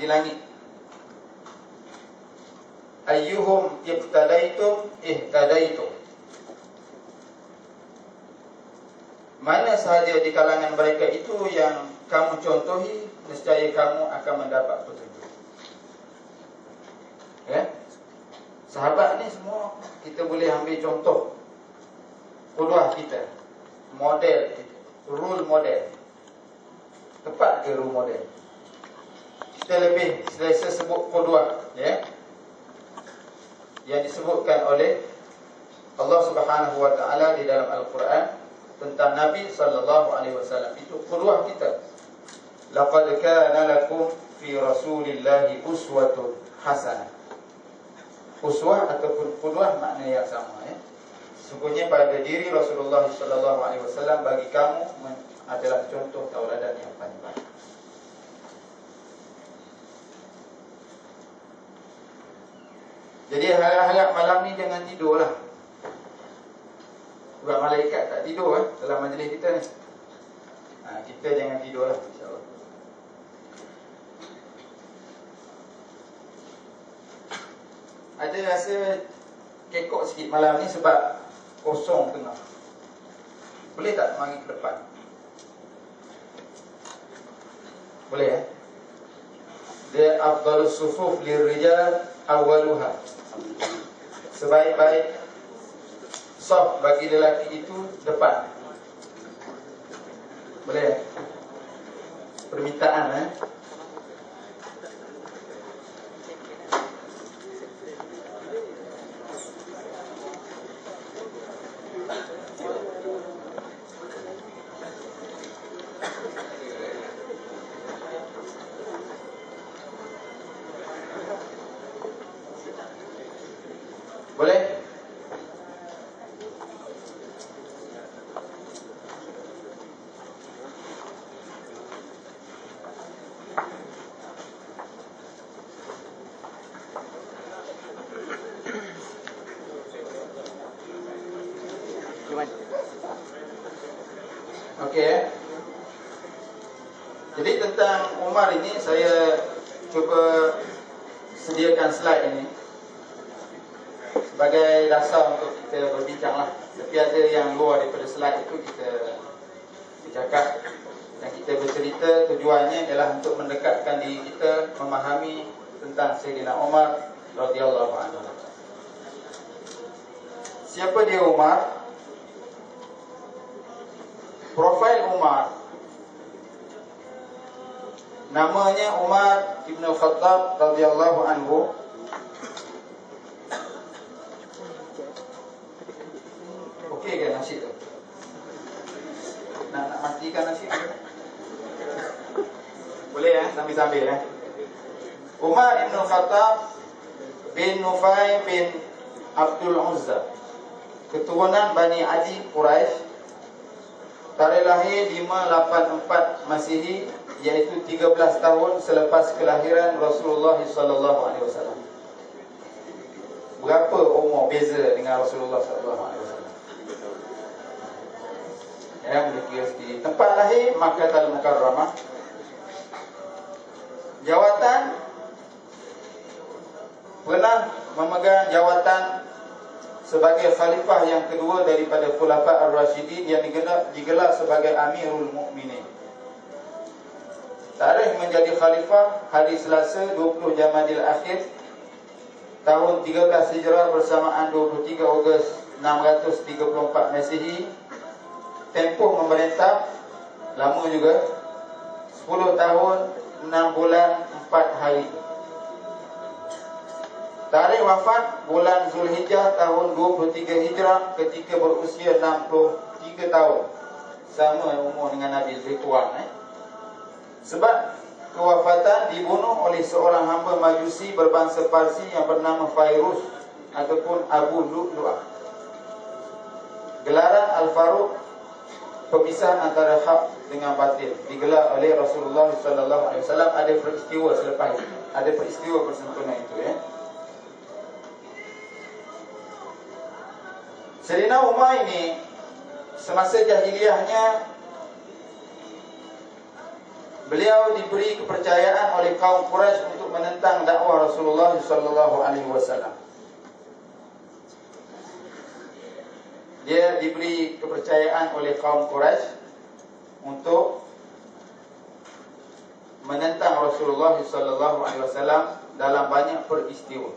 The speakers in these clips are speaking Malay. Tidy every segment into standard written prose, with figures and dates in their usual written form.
di langit. Ayyuhum iqtadaitum ihtadaitum. Mana sahaja di kalangan mereka itu yang kamu contohi, nescaya kamu akan mendapat petunjuk. Ya? Sahabat ni semua kita boleh ambil contoh, qudwah kita, model kita, role model. Tepat ke role model? Kita lebih selesa sebut qudwah, ya, yang disebutkan oleh Allah Subhanahu wa taala di dalam Al-Quran tentang Nabi sallallahu alaihi wasallam. Itu qudwah kita. Laqad kana lakum fi Rasulillahi uswatun hasanah. Uswah ataupun qudwah makna yang sama, ya. Sesungguhnya pada diri Rasulullah sallallahu alaihi wasallam bagi kamu adalah contoh tauladan yang paling baik. Jadi harap-harap malam ni jangan tidur lah. Sebab malaikat tak tidur dalam majlis kita ni. Kita jangan tidur lah, insyaAllah. Ada rasa kekok sikit malam ni sebab kosong tengah. Boleh tak mari ke depan? Boleh, Dia afdalus sufuf lirijal awwaluha. Sebaik-baik saf bagi lelaki itu depan. Boleh, permintaan, Boleh? Okey. Jadi tentang Umar ini saya cuba sediakan slide ini sebagai dasar untuk kita berbincang lah. Tapi ada yang luar daripada slide itu kita bercakap dan kita bercerita. Tujuannya ialah untuk mendekatkan diri kita memahami tentang Sayyidina Umar radhiyallahu anhu. Siapa dia Umar? Profil Umar, namanya Umar Ibn Khattab radhiyallahu anhu. Okey ke nasi tu? Nak matikan nasi tu? Boleh sambil-sambil Umar Ibn Khattab bin Nufai bin Abdul Uzza, keturunan Bani Adi Quraisy. Tarikh lahir 584 Masihi, iaitu 13 tahun selepas kelahiran Rasulullah sallallahu alaihi wasallam. Berapa umur beza dengan Rasulullah sallallahu alaihi wasallam? Boleh kira sendiri. Tempat lahir Makkah Al-Mukarramah. Jawatan, pernah memegang jawatan sebagai khalifah yang kedua daripada Khulafa Ar-Rasyidin yang digelar sebagai Amirul Mukminin. Tarikh menjadi khalifah hari Selasa 20 Jamadil Akhir tahun 13 Hijrah bersamaan 23 Ogos 634 Masihi. Tempoh memerintah lama juga, 10 tahun 6 bulan 4 hari. Tarikh wafat bulan Zulhijjah tahun 23 Hijrah ketika berusia 63 tahun. Sama umur dengan Nabi, lebih kurang. Sebab kewafatan dibunuh oleh seorang hamba Majusi berbangsa Parsi yang bernama Fairuz ataupun Abu Lu'lu'ah. Gelaran Al-Faruq, pemisah antara hak dengan batil, digelar oleh Rasulullah sallallahu alaihi wasallam. Ada peristiwa selepas itu, ada peristiwa bersempena itu, Sayyidina Umar ini semasa jahiliyahnya beliau diberi kepercayaan oleh kaum Quraisy untuk menentang dakwah Rasulullah sallallahu alaihi wasallam. Dia diberi kepercayaan oleh kaum Quraisy untuk menentang Rasulullah sallallahu alaihi wasallam dalam banyak peristiwa.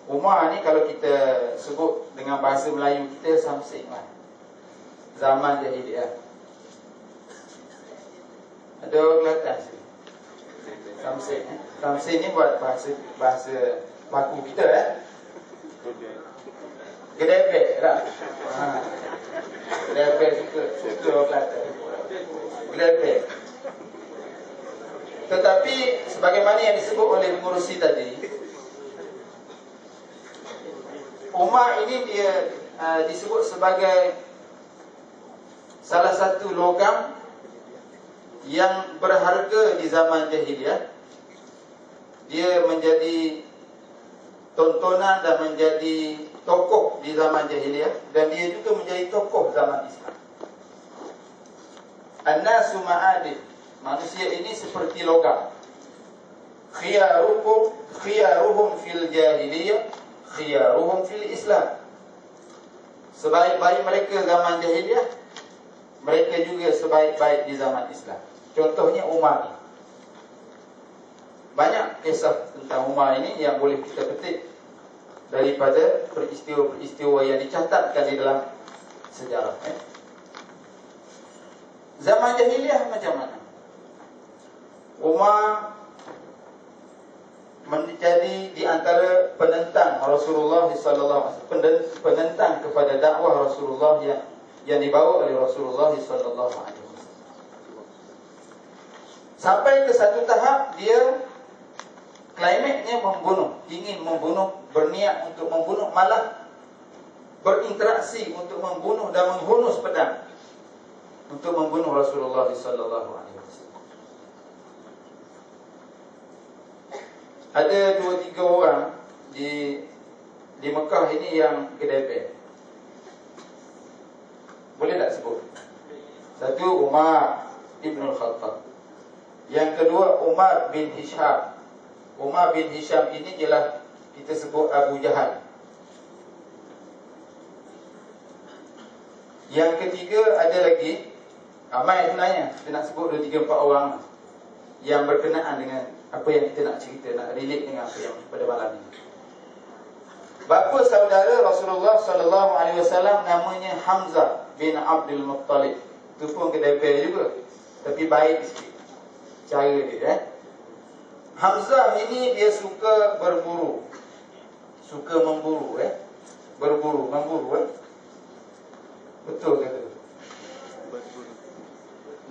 Umar ni kalau kita sebut dengan bahasa Melayu kita samsik lah. Zaman jahiliah. Ada kelihatan sini. Samsik. Samsik ni buat bahasa baku kita Gedebek tak? Gedebek suka orang Kelantan. Gedebek. Tetapi sebagaimana yang disebut oleh pengurusi tadi, Umar ini dia disebut sebagai salah satu logam yang berharga di zaman jahiliah. Dia menjadi tontonan dan menjadi tokoh di zaman jahiliah, dan dia juga menjadi tokoh zaman Islam. An-nasu ma'adin, manusia ini seperti logam. Khiyaruhum fil jahiliyah, khiyaruhum fil Islam. Sebaik-baik mereka zaman jahiliah, mereka juga sebaik-baik di zaman Islam. Contohnya Umar ni. Banyak kisah tentang Umar ini yang boleh kita petik daripada peristiwa-peristiwa yang dicatatkan di dalam sejarah. Zaman jahiliah macam mana? Umar menjadi di antara penentang Rasulullah sallallahu alaihi wasallam, penentang kepada dakwah Rasulullah yang dibawa oleh Rasulullah sallallahu alaihi wasallam. Sampai ke satu tahap dia klimaknya membunuh, ingin membunuh, berniat untuk membunuh, malah berinteraksi untuk membunuh dan menghunus pedang untuk membunuh Rasulullah sallallahu alaihi wasallam. Ada 2-3 orang di Mekah ini yang gedebek. Boleh tak sebut? Satu, Umar Ibn Khattab. Yang kedua, Umar bin Hisham. Umar bin Hisham ini ialah kita sebut Abu Jahal. Yang ketiga ada lagi, ramai sebenarnya, kita nak sebut 2, 3, 4 orang yang berkenaan dengan apa yang kita nak cerita, nak relate dengan apa yang pada malam ini. Bapa saudara Rasulullah sallallahu alaihi wasallam namanya Hamzah bin Abdul Muttalib. Itu pun kedai juga, tapi baik sikit cara dia. Hamzah ini dia suka berburu, suka memburu, berburu, memburu, betul kata.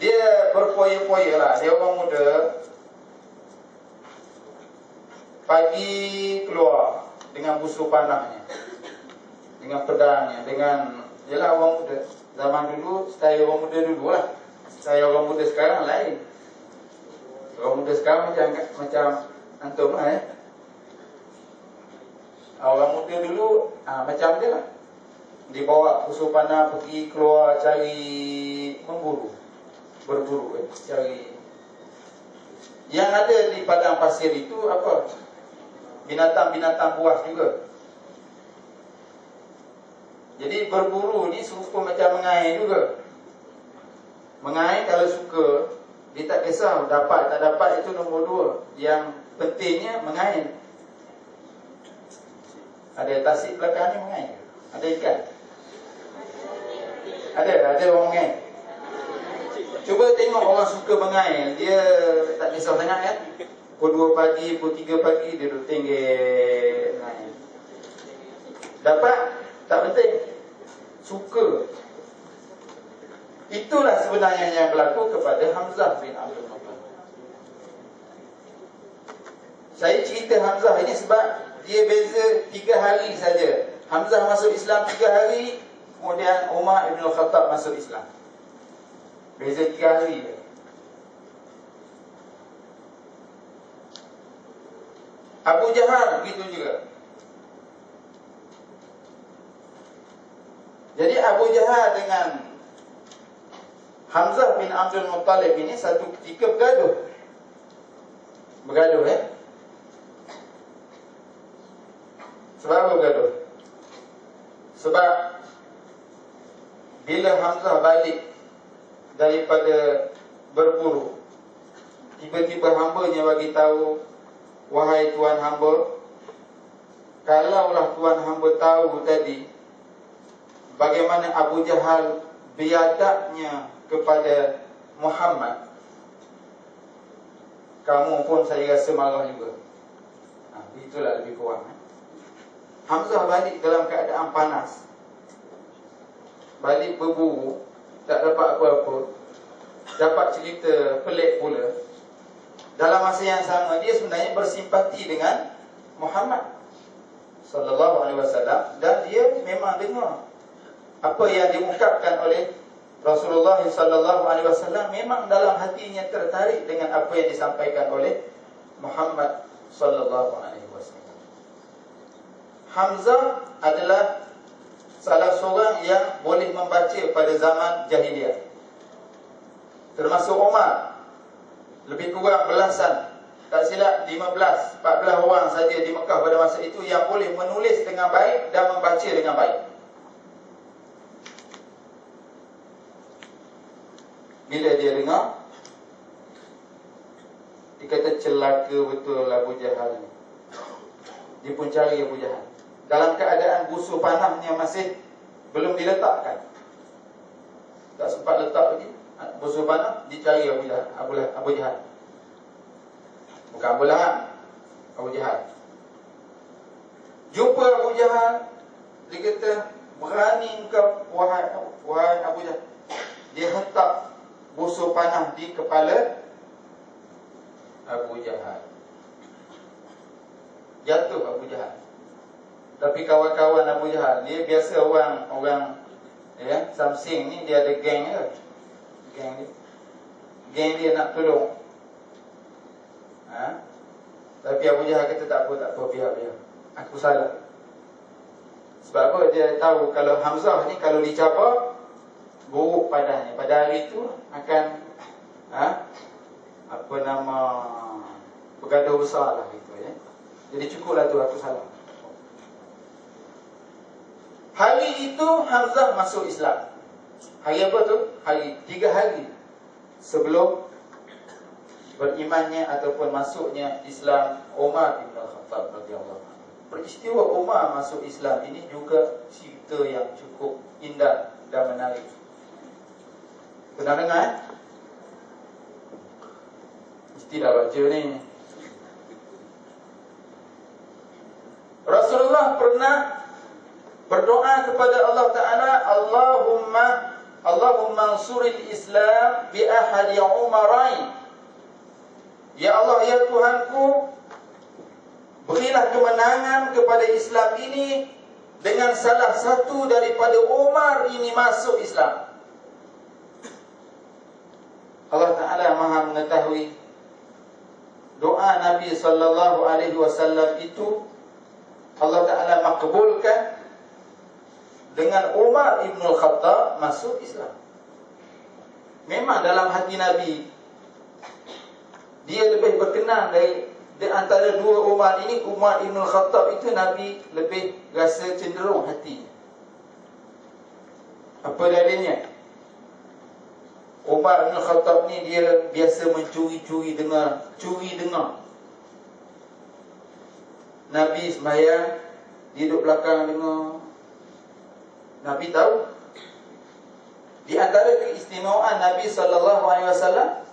Dia berpoya-poya lah, dia orang muda. Pagi keluar dengan busur panahnya, dengan pedangnya, dengan, yalah orang muda. Zaman dulu, style orang muda dulu lah. Style orang muda sekarang lain. Orang muda sekarang macam antum lah. Orang muda dulu macam dia lah. Dia bawa busur panah, pergi keluar cari memburu, berburu, cari. Yang ada di padang pasir itu apa? Binatang-binatang buas juga. Jadi berburu ni serupa macam mengair juga. Mengair kalau suka, dia tak kisah dapat tak dapat, itu nombor 2. Yang pentingnya mengair. Ada tasik belakang ni mengair. Ada ikan. Ada orang mengair. Cuba tengok orang suka mengair, dia tak kisah sangat kan. Pukul 2 pagi, pukul 3 pagi, dia duduk tenggek naik. Dapat? Tak penting. Suka. Itulah sebenarnya yang berlaku kepada Hamzah bin Abdul Muttalib. Saya cerita Hamzah ini sebab dia beza 3 hari saja. Hamzah masuk Islam 3 hari, kemudian Umar Ibn Khattab masuk Islam. Beza 3 hari je. Abu Jahal begitu juga. Jadi Abu Jahal dengan Hamzah bin Abdul Muttalib ini satu ketika bergaduh sebab apa bergaduh? Sebab bila Hamzah balik daripada berburu, tiba-tiba hambanya bagi tahu, wahai tuan hamba, kalaulah tuan hamba tahu tadi bagaimana Abu Jahal biadabnya kepada Muhammad, kamu pun saya rasa marah juga. Itulah lebih kurang. Hamzah balik dalam keadaan panas, balik berburu, tak dapat apa-apa, dapat cerita pelik pula. Dalam masa yang sama, dia sebenarnya bersimpati dengan Muhammad sallallahu alaihi wasallam, dan dia memang dengar apa yang diungkapkan oleh Rasulullah sallallahu alaihi wasallam. Memang dalam hatinya tertarik dengan apa yang disampaikan oleh Muhammad sallallahu alaihi wasallam. Hamzah adalah salah seorang yang boleh membaca pada zaman jahiliah, termasuk Umar. Lebih kurang belasan, tak silap 15-14 orang saja di Mekah pada masa itu yang boleh menulis dengan baik dan membaca dengan baik. Bila dia dengar, dia kata celaka betul Abu Jahal ni. Dia pun cari Abu Jahal dalam keadaan busur panahnya masih belum diletakkan. Tak sempat letak lagi busur panah, dicari Abu Jahal. Bukan Abu Lahab, Abu Jahal. Jumpa Abu Jahal, dia kata, berani engkau wahai Abu Jahal. Dia hentak busur panah di kepala Abu Jahal. Jatuh Abu Jahal. Tapi kawan-kawan Abu Jahal, dia biasa orang Samsing ni, dia ada geng dia. Geng dia nak tolong. Tapi Abu Jahal kata tak apa, biar aku salah. Sebab apa? Dia tahu kalau Hamzah ni kalau dicapai, buruk padanya. Pada hari itu akan bergaduh besar lah gitu ya. Jadi cukuplah tu, aku salah. Hari itu Hamzah masuk Islam. Hari apa tu? 3 hari sebelum berimannya ataupun masuknya Islam Umar bin Khattab radhiyallahu anhu. Peristiwa Umar masuk Islam ini juga cerita yang cukup indah dan menarik. Pernah dengar? Mesti dah baca ni. Rasulullah pernah berdoa kepada Allah Ta'ala, Allahumma ansuril Islam bi ahadi umarain. Ya Allah, ya Tuhanku, berilah kemenangan kepada Islam ini dengan salah satu daripada Umar ini masuk Islam. Allah Ta'ala Maha mengetahui doa Nabi sallallahu alaihi wasallam itu Allah Ta'ala makbulkan dengan Umar Ibn Khattab masuk Islam. Memang dalam hati Nabi, dia lebih berkenan dari antara dua Umar ini. Umar Ibn Khattab itu Nabi lebih rasa cenderung hati. Apa dalilnya? Umar Ibn Khattab ni dia biasa mencuri-curi dengar. Nabi sembahyang, dia duduk belakang dengar. Nabi tahu. Di antara keistimewaan Nabi SAW,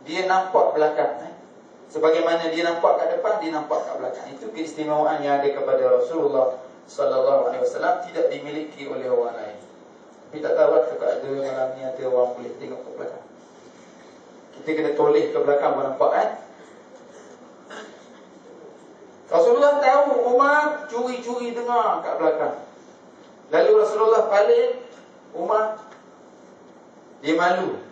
dia nampak belakang. Sebagaimana dia nampak kat depan, dia nampak kat belakang. Itu keistimewaan yang ada kepada Rasulullah SAW, tidak dimiliki oleh orang lain. Tapi tak tahu lah, kalau ada malam ni ada orang boleh tengok ke belakang. Kita kena toleh ke belakang pun nampak kan. Rasulullah tahu Umar curi-curi dengar kat belakang. Lalu Rasulullah balik, Umar dia malu.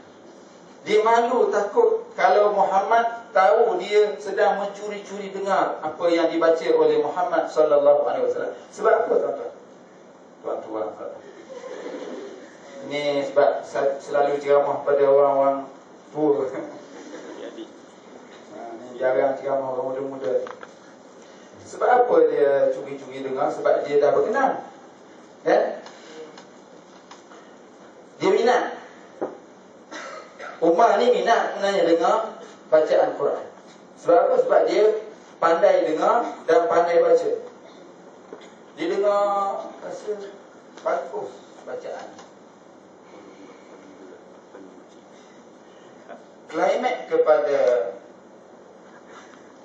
Dia malu, takut kalau Muhammad tahu dia sedang mencuri-curi dengar apa yang dibaca oleh Muhammad sallallahu alaihi wasallam. Sebab apa tuan-tuan? Tuan-tuan, Ini sebab selalu ceramah pada orang-orang tua. Ini jarang ceramah orang muda-muda. Sebab apa dia curi-curi dengar? Sebab dia dah berkenan, kan? Dia minat. Umar ni minat sebenarnya dengar bacaan Quran. Sebab apa? Sebab dia pandai dengar dan pandai baca. Dia dengar rasa bagus bacaan. Klimak kepada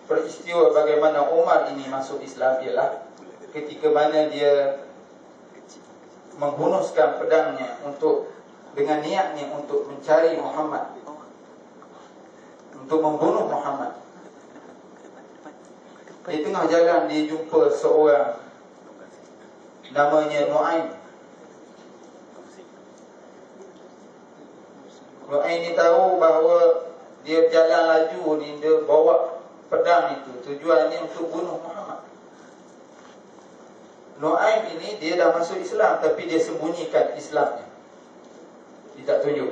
peristiwa bagaimana Umar ini masuk Islam ialah ketika mana dia menghunuskan pedangnya dengan niatnya untuk mencari Muhammad, untuk membunuh Muhammad. Di tengah jalan dia jumpa seorang namanya Nu'aim. Nu'aim ni tahu bahawa dia berjalan laju ni, dia bawa pedang itu, tujuannya untuk bunuh Muhammad. Nu'aim ini dia dah masuk Islam, tapi dia sembunyikan Islamnya. Dia tak tunjuk.